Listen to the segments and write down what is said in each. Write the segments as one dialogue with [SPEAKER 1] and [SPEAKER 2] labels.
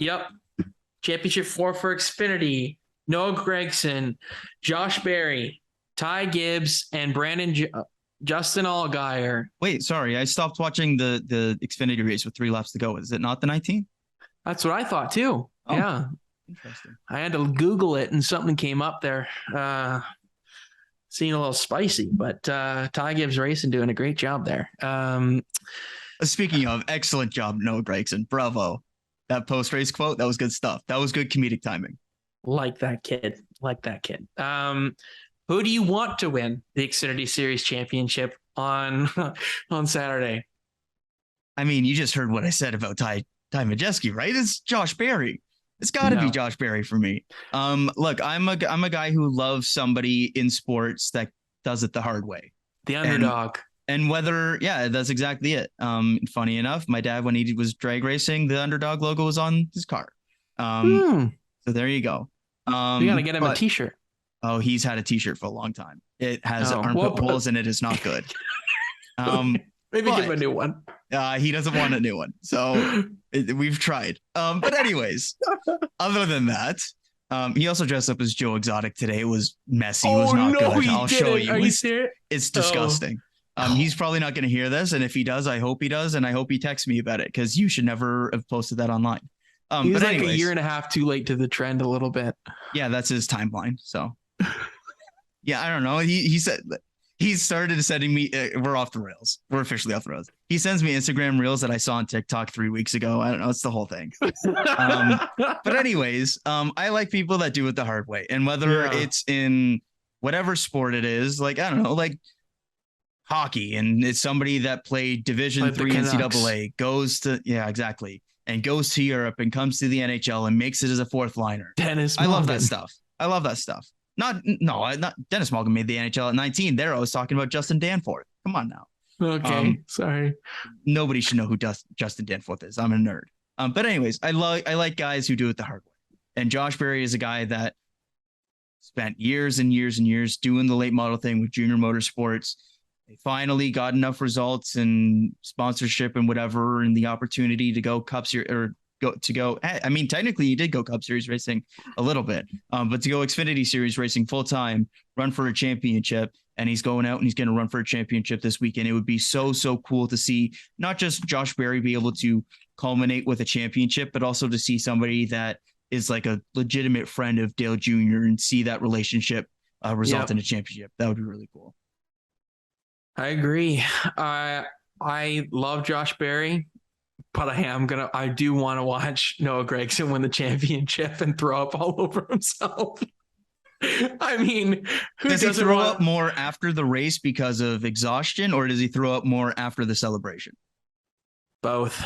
[SPEAKER 1] Yep. Championship 4 for Xfinity. Noah Gragson, Josh Berry, Ty Gibbs, and Justin Allgaier.
[SPEAKER 2] Wait, sorry. I stopped watching the Xfinity race with 3 laps to go. Is it not the 19?
[SPEAKER 1] That's what I thought too.
[SPEAKER 2] Oh,
[SPEAKER 1] yeah.
[SPEAKER 2] Interesting.
[SPEAKER 1] I had to Google it and something came up there. Seemed a little spicy, but Ty Gibbs Racing doing a great job there.
[SPEAKER 2] Speaking of, excellent job, Noah Gragson. Bravo. That post-race quote, that was good stuff. That was good comedic timing.
[SPEAKER 1] Like that kid. Who do you want to win the Xfinity Series championship on Saturday?
[SPEAKER 2] I mean, you just heard what I said about Ty Majeski, right? It's Josh Berry. It's got to be Josh Berry for me. Look, I'm a guy who loves somebody in sports that does it the hard way.
[SPEAKER 1] The underdog.
[SPEAKER 2] And whether, yeah, that's exactly it. Funny enough, my dad, when he was drag racing, the underdog logo was on his car. So there you go.
[SPEAKER 1] You got to get him a t-shirt.
[SPEAKER 2] Oh, he's had a t-shirt for a long time. It has armpit holes and it is not good.
[SPEAKER 1] Maybe give him a new one.
[SPEAKER 2] He doesn't want a new one. So we've tried. But anyways, other than that, he also dressed up as Joe Exotic today. It was messy. It was not good. I'll show you.
[SPEAKER 1] Are you serious?
[SPEAKER 2] It's disgusting. He's probably not going to hear this. And if he does, I hope he does. And I hope he texts me about it because you should never have posted that online.
[SPEAKER 1] He's but like anyways, a year and a half too late to the trend a little bit.
[SPEAKER 2] Yeah, that's his timeline. So yeah, I don't know. He said he started sending me, we're off the rails. We're officially off the rails. He sends me Instagram reels that I saw on TikTok 3 weeks ago. I don't know. It's the whole thing. But anyways, I like people that do it the hard way. And whether it's in whatever sport it is, like, I don't know, like hockey, and it's somebody that played Division III NCAA, goes to, exactly. And goes to Europe and comes to the NHL and makes it as a fourth liner.
[SPEAKER 1] Dennis
[SPEAKER 2] Malgin. I love that stuff. Not Dennis Malgin made the NHL at 19. There I was talking about Justin Danforth. Come on now.
[SPEAKER 1] Okay, sorry.
[SPEAKER 2] Nobody should know who Justin Danforth is. I'm a nerd. But anyways, I like guys who do it the hard way. And Josh Berry is a guy that spent years and years and years doing the late model thing with Junior Motorsports. They finally got enough results and sponsorship and whatever, and the opportunity to go Cup Series or go. I mean, technically, you did go Cup Series racing a little bit, but to go Xfinity Series racing full time, run for a championship, and he's going out and he's going to run for a championship this weekend. It would be so cool to see not just Josh Berry be able to culminate with a championship, but also to see somebody that is like a legitimate friend of Dale Jr. and see that relationship result in a championship. That would be really cool.
[SPEAKER 1] I agree. I love Josh Berry, but I do want to watch Noah Gragson win the championship and throw up all over himself. I mean,
[SPEAKER 2] does he throw up more after the race because of exhaustion, or does he throw up more after the celebration?
[SPEAKER 1] Both.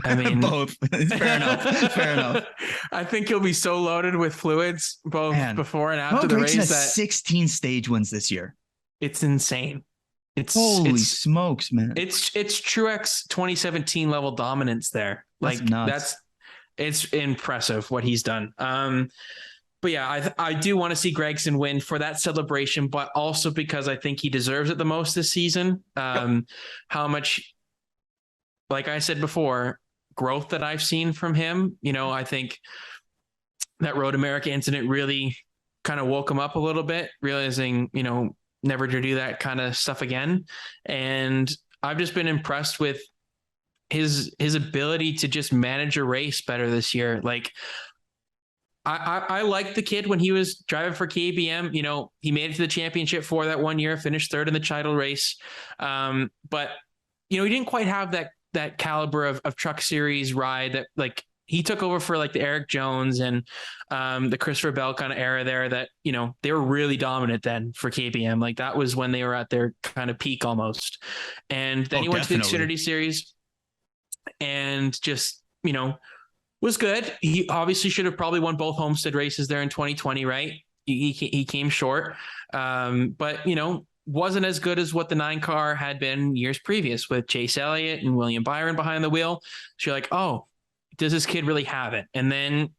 [SPEAKER 1] I mean,
[SPEAKER 2] both. Fair enough.
[SPEAKER 1] I think he'll be so loaded with fluids both before and after the race.
[SPEAKER 2] That 16 stage wins this year.
[SPEAKER 1] It's insane.
[SPEAKER 2] Holy smokes, man.
[SPEAKER 1] It's Truex 2017 level dominance there. It's impressive what he's done. But yeah, I do want to see Gragson win for that celebration, but also because I think he deserves it the most this season. How much, like I said before, growth that I've seen from him. I think that Road America incident really kind of woke him up a little bit, realizing, never to do that kind of stuff again. And I've just been impressed with his ability to just manage a race better this year. Like I liked the kid when he was driving for KBM. He made it to the championship for that 1 year, finished third in the title race. But he didn't quite have that caliber of Truck Series ride that, like, he took over for like the Eric Jones and the Christopher Bell kind of era there that, they were really dominant then for KBM. Like that was when they were at their kind of peak almost. And then he went to the Xfinity Series and just, was good. He obviously should have probably won both Homestead races there in 2020, right? He came short, but, wasn't as good as what the 9 car had been years previous with Chase Elliott and William Byron behind the wheel. So you're like, oh, does this kid really have it? And then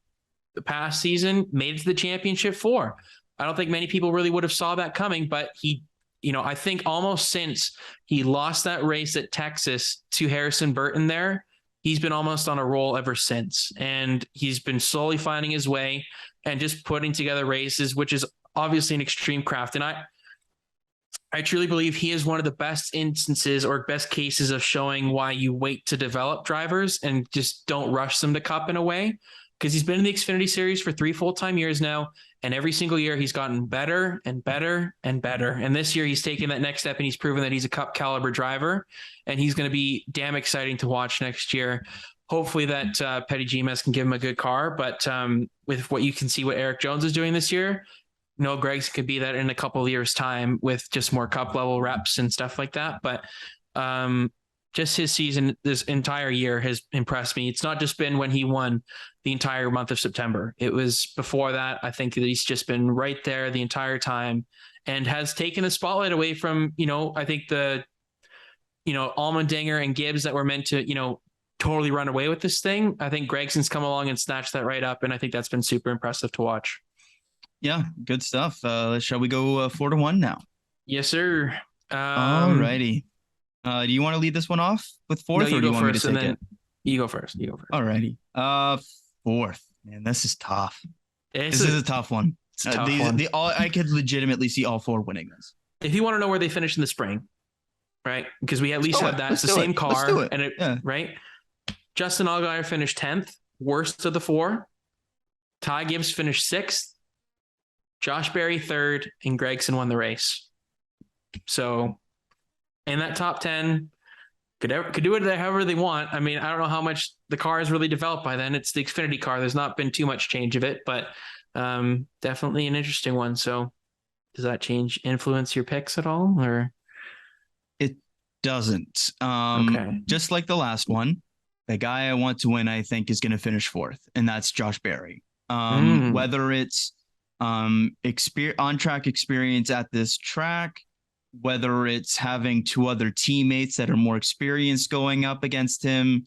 [SPEAKER 1] the past season made it to the championship 4. I don't think many people really would have saw that coming, but he, I think almost since he lost that race at Texas to Harrison Burton there, he's been almost on a roll ever since. And he's been slowly finding his way and just putting together races, which is obviously an extreme craft. And I truly believe he is one of the best instances or best cases of showing why you wait to develop drivers and just don't rush them to Cup in a way. Because he's been in the Xfinity Series for 3 full-time years now, and every single year he's gotten better and better and better. And this year he's taken that next step, and he's proven that he's a Cup caliber driver, and he's going to be damn exciting to watch next year. Hopefully that Petty GMS can give him a good car, but with what you can see what Eric Jones is doing this year, Noah Gregson could be that in a couple of years' time with just more Cup level reps and stuff like that. But just his season this entire year has impressed me. It's not just been when he won the entire month of September. It was before that. I think that he's just been right there the entire time and has taken the spotlight away from, I think Allmendinger and Gibbs that were meant to, totally run away with this thing. I think Gregson's come along and snatched that right up. And I think that's been super impressive to watch.
[SPEAKER 2] Yeah, good stuff. Shall we go 4-1 now?
[SPEAKER 1] Yes, sir.
[SPEAKER 2] All righty. Do you want to lead this one off with fourth, or do you want me to take it?
[SPEAKER 1] You go first. All
[SPEAKER 2] righty. Fourth. Man, this is tough. This is a tough one.
[SPEAKER 1] It's a tough one.
[SPEAKER 2] I could legitimately see all 4 winning this.
[SPEAKER 1] If you want to know where they finish in the spring, right? Because we at least have that. It's the same car. And right? Justin Allgaier finished 10th, worst of the 4. Ty Gibbs finished 6th. Josh Berry 3rd, and Gregson won the race. So in that top 10, could do it however they want. I mean, I don't know how much the car is really developed by then. It's the Xfinity car. There's not been too much change of it, but definitely an interesting one. So does that influence your picks at all, or?
[SPEAKER 2] It doesn't.
[SPEAKER 1] Okay.
[SPEAKER 2] Just like the last one, the guy I want to win, I think, is going to finish 4th, and that's Josh Berry. Whether it's on-track experience at this track, whether it's having 2 other teammates that are more experienced going up against him,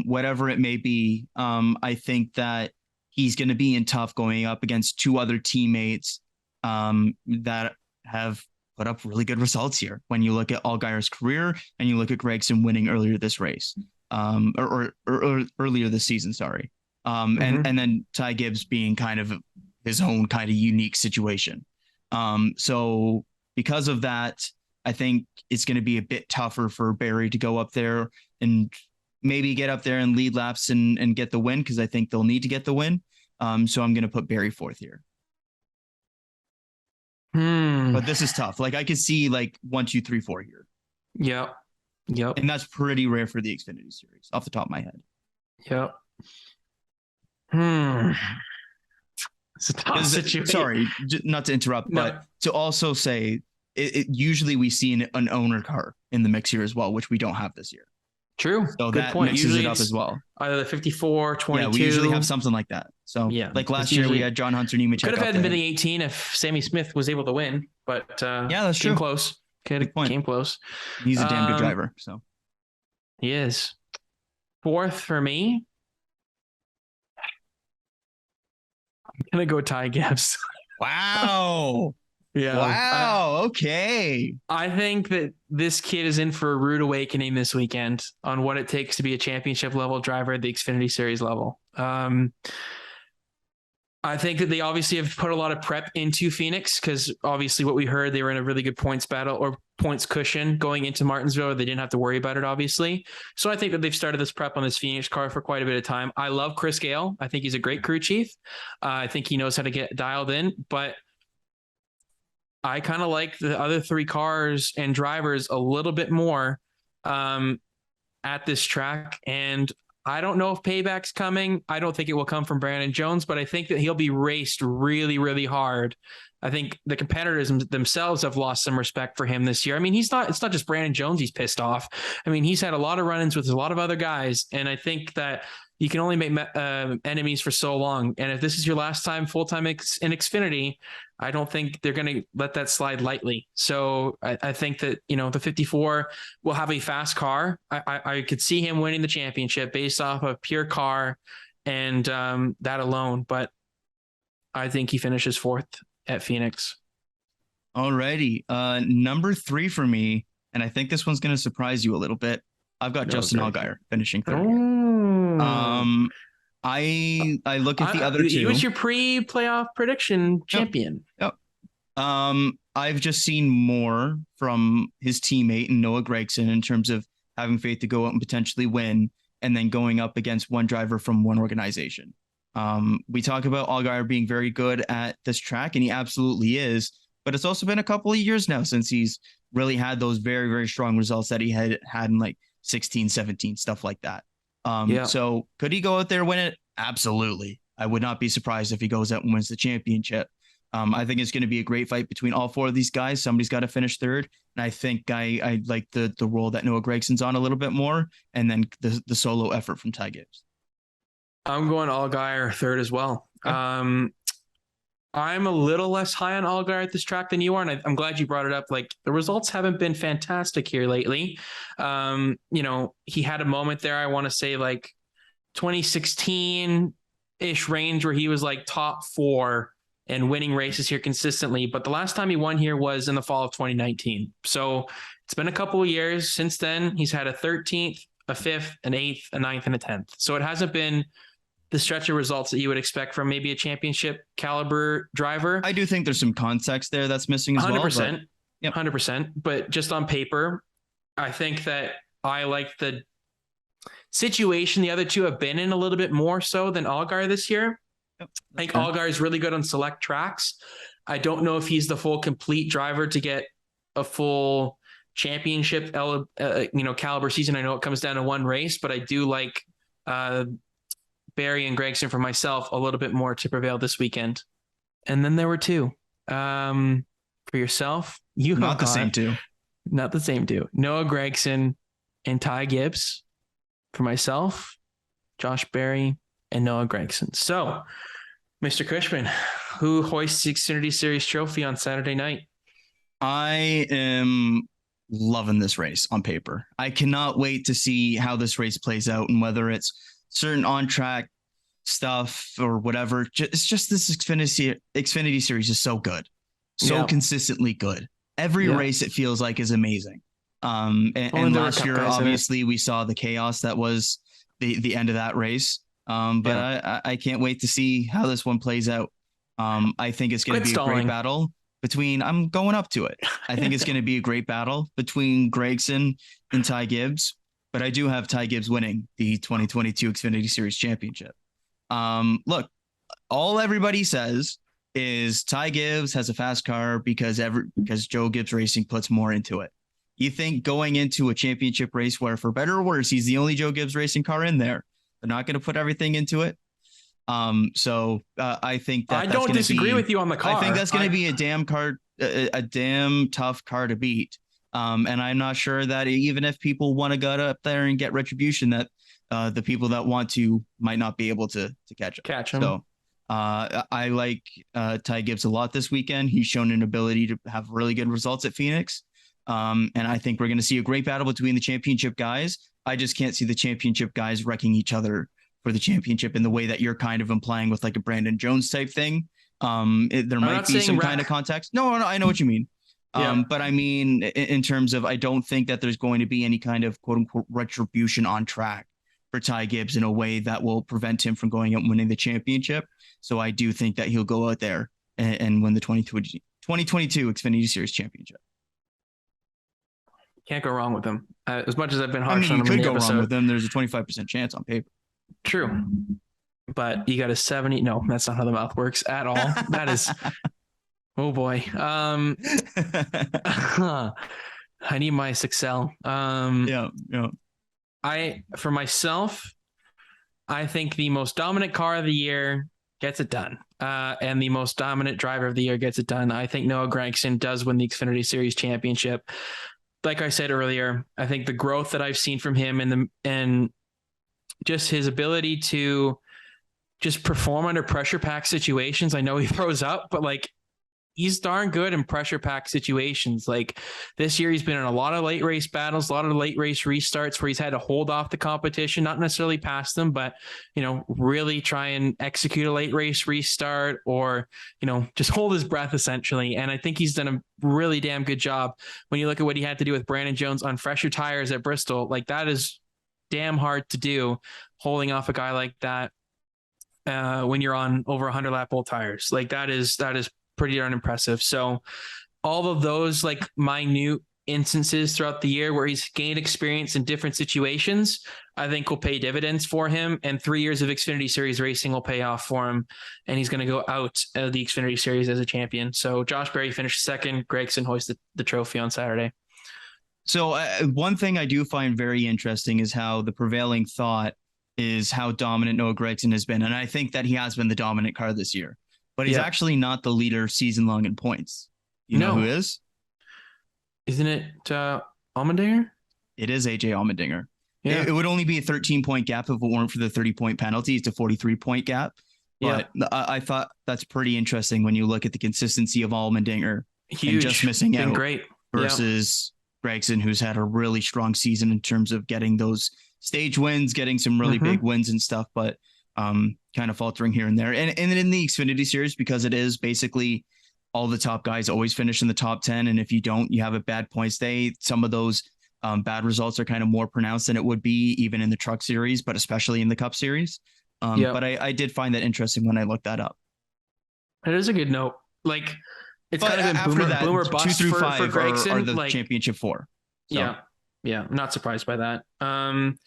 [SPEAKER 2] whatever it may be, I think that he's going to be in tough going up against 2 other teammates that have put up really good results here. When you look at Allgaier's career and you look at Gregson winning earlier this race, or earlier this season, sorry. And then Ty Gibbs being kind of his own kind of unique situation. So because of that, I think it's going to be a bit tougher for Berry to go up there and maybe get up there and lead laps and get the win, because I think they'll need to get the win. So I'm going to put Berry 4th here. But this is tough. Like, I could see like 1, 2, 3, 4 here.
[SPEAKER 1] Yep.
[SPEAKER 2] And that's pretty rare for the Xfinity Series off the top of my head.
[SPEAKER 1] Yep. It's a tough situation.
[SPEAKER 2] Sorry, not to interrupt, but to also say it usually we see an owner car in the mix here as well, which we don't have this year.
[SPEAKER 1] True.
[SPEAKER 2] So
[SPEAKER 1] good
[SPEAKER 2] that
[SPEAKER 1] point.
[SPEAKER 2] Mixes
[SPEAKER 1] Usually
[SPEAKER 2] it up as well.
[SPEAKER 1] Either the 54, 22.
[SPEAKER 2] Yeah, we usually have something like that. So like last year we had John Hunter Nemechek.
[SPEAKER 1] Could have had been the 18 if Sammy Smith was able to win, but
[SPEAKER 2] that's
[SPEAKER 1] came
[SPEAKER 2] true.
[SPEAKER 1] Close. Came close.
[SPEAKER 2] He's a damn good driver. So
[SPEAKER 1] he is. 4th for me. I'm gonna go Ty Gibbs.
[SPEAKER 2] Wow.
[SPEAKER 1] Yeah.
[SPEAKER 2] Wow. Okay.
[SPEAKER 1] I think that this kid is in for a rude awakening this weekend on what it takes to be a championship level driver at the Xfinity Series level. I think that they obviously have put a lot of prep into Phoenix, because obviously what we heard, they were in a really good points battle or points cushion going into Martinsville. They didn't have to worry about it, obviously. So I think that they've started this prep on this Phoenix car for quite a bit of time. I love Chris Gale. I think he's a great crew chief. I think he knows how to get dialed in, but I kind of like the other 3 cars and drivers a little bit more at this track. And I don't know if payback's coming. I don't think it will come from Brandon Jones, but I think that he'll be raced really, really hard. I think the competitors themselves have lost some respect for him this year. I mean, it's not just Brandon Jones he's pissed off. I mean, he's had a lot of run-ins with a lot of other guys, and I think that you can only make enemies for so long. And if this is your last time full-time in Xfinity, I don't think they're going to let that slide lightly. So I think that, the 54 will have a fast car. I could see him winning the championship based off of pure car and that alone. But I think he finishes 4th at Phoenix.
[SPEAKER 2] Alrighty. Number 3 for me, and I think this one's going to surprise you a little bit. I've got Justin Allgaier finishing third. I look at the other two.
[SPEAKER 1] He was your pre-playoff prediction champion.
[SPEAKER 2] Yep. I've just seen more from his teammate and Noah Gragson in terms of having faith to go out and potentially win, and then going up against one driver from one organization. We talk about Allgaier being very good at this track, and he absolutely is. But it's also been a couple of years now since he's really had those very, very strong results that he had in like 16, 17, stuff like that. So could he go out there and win it? Absolutely. I would not be surprised if he goes out and wins the championship. I think it's going to be a great fight between all four of these guys. Somebody's got to finish third. And I think I like the role that Noah Gragson's on a little bit more, and then the solo effort from Ty Gibbs.
[SPEAKER 1] I'm going Allgaier third as well. Okay. I'm a little less high on Allgaier at this track than you are, and I'm glad you brought it up. Like, the results haven't been fantastic here lately. He had a moment there, I want to say like 2016-ish range, where he was like top 4 and winning races here consistently. But the last time he won here was in the fall of 2019. So it's been a couple of years since then. He's had a 13th, a 5th, an 8th, a 9th, and a 10th. So it hasn't been the stretch of results that you would expect from maybe a championship caliber driver.
[SPEAKER 2] I do think there's some context there that's missing as
[SPEAKER 1] 100%,
[SPEAKER 2] well. But,
[SPEAKER 1] 100%. But just on paper, I think that I like the situation the other two have been in a little bit more so than Allgaier this year. I think Allgaier is really good on select tracks. I don't know if he's the full complete driver to get a full championship caliber season. I know it comes down to one race, but I do like Barry and Gragson for myself a little bit more to prevail this weekend. And then there were two. For yourself,
[SPEAKER 2] not the same two.
[SPEAKER 1] Not the same two. Noah Gragson and Ty Gibbs. For myself, Josh Berry and Noah Gragson. So, Mr. Cushman, who hoists the Xfinity Series trophy on Saturday night?
[SPEAKER 2] I am loving this race on paper. I cannot wait to see how this race plays out, and whether it's certain on-track stuff or whatever. It's just this Xfinity Series is so good. So consistently good. Every race it feels like is amazing. And last year, obviously, we saw the chaos that was the end of that race. But I can't wait to see how this one plays out. I think it's going to be a great battle between, I'm going up to it. I think it's going to be a great battle between Gragson and Ty Gibbs, but I do have Ty Gibbs winning the 2022 Xfinity Series championship. Look, all everybody says is Ty Gibbs has a fast car because Joe Gibbs Racing puts more into it. You think going into a championship race where, for better or worse, he's the only Joe Gibbs Racing car in there, they're not going to put everything into it. So I think that
[SPEAKER 1] I don't disagree with you on the car.
[SPEAKER 2] I think that's going to be a damn tough car to beat. And I'm not sure that even if people want to go up there and get retribution, that the people that want to might not be able to catch him. So I like Ty Gibbs a lot this weekend. He's shown an ability to have really good results at Phoenix. And I think we're going to see a great battle between the championship guys. I just can't see the championship guys wrecking each other for the championship in the way that you're kind of implying with like a Brandon Jones type thing. There might be some kind of context. No, I know what you mean. But I mean, in terms of, I don't think that there's going to be any kind of quote unquote retribution on track for Ty Gibbs in a way that will prevent him from going out and winning the championship. So I do think that he'll go out there and win the 2022 Xfinity Series championship.
[SPEAKER 1] Can't go wrong with him. As much as I've been harsh on him,
[SPEAKER 2] you could go wrong with him. There's a 25% chance on paper.
[SPEAKER 1] True, but you got a 70. No, that's not how the math works at all. That is, oh boy. I need my Excel.
[SPEAKER 2] Yeah.
[SPEAKER 1] For myself, I think the most dominant car of the year gets it done. And the most dominant driver of the year gets it done. I think Noah Gragson does win the Xfinity Series championship. Like I said earlier, I think the growth that I've seen from him and just his ability to just perform under pressure pack situations. I know he throws up, but like he's darn good in pressure pack situations. Like this year, he's been in a lot of late race battles, a lot of late race restarts where he's had to hold off the competition, not necessarily pass them, but, really try and execute a late race restart or, just hold his breath essentially. And I think he's done a really damn good job when you look at what he had to do with Brandon Jones on fresher tires at Bristol. Like that is damn hard to do, holding off a guy like that when you're on over 100 lap old tires. Like that is pretty darn impressive. So all of those like minute instances throughout the year where he's gained experience in different situations, I think will pay dividends for him. And 3 years of Xfinity Series racing will pay off for him. And he's going to go out of the Xfinity Series as a champion. So Josh Berry finished second. Gragson hoisted the trophy on Saturday.
[SPEAKER 2] So one thing I do find very interesting is how the prevailing thought is how dominant Noah Gragson has been. And I think that he has been the dominant car this year. But he's actually not the leader season long in points. You know who is?
[SPEAKER 1] Isn't it Allmendinger?
[SPEAKER 2] It is AJ Allmendinger.
[SPEAKER 1] Yeah.
[SPEAKER 2] It would only be a 13-point gap if it weren't for the 30-point penalty. It's a 43-point gap. But I thought that's pretty interesting when you look at the consistency of Allmendinger.
[SPEAKER 1] Huge.
[SPEAKER 2] And just missing out
[SPEAKER 1] great.
[SPEAKER 2] Versus Gragson, who's had a really strong season in terms of getting those stage wins, getting some really big wins and stuff. But kind of faltering here and there. And in the Xfinity Series, because it is basically all the top guys always finish in the top 10. And if you don't, you have a bad points day. Some of those bad results are kind of more pronounced than it would be even in the Truck Series, but especially in the Cup Series. But I did find that interesting when I looked that up.
[SPEAKER 1] It is a good note. Like it's kind of been boomer bust 2 through 5 for Gragson.
[SPEAKER 2] Are the championship 4.
[SPEAKER 1] So. Yeah. I'm not surprised by that. And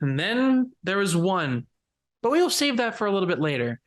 [SPEAKER 1] then there was one, but we'll save that for a little bit later.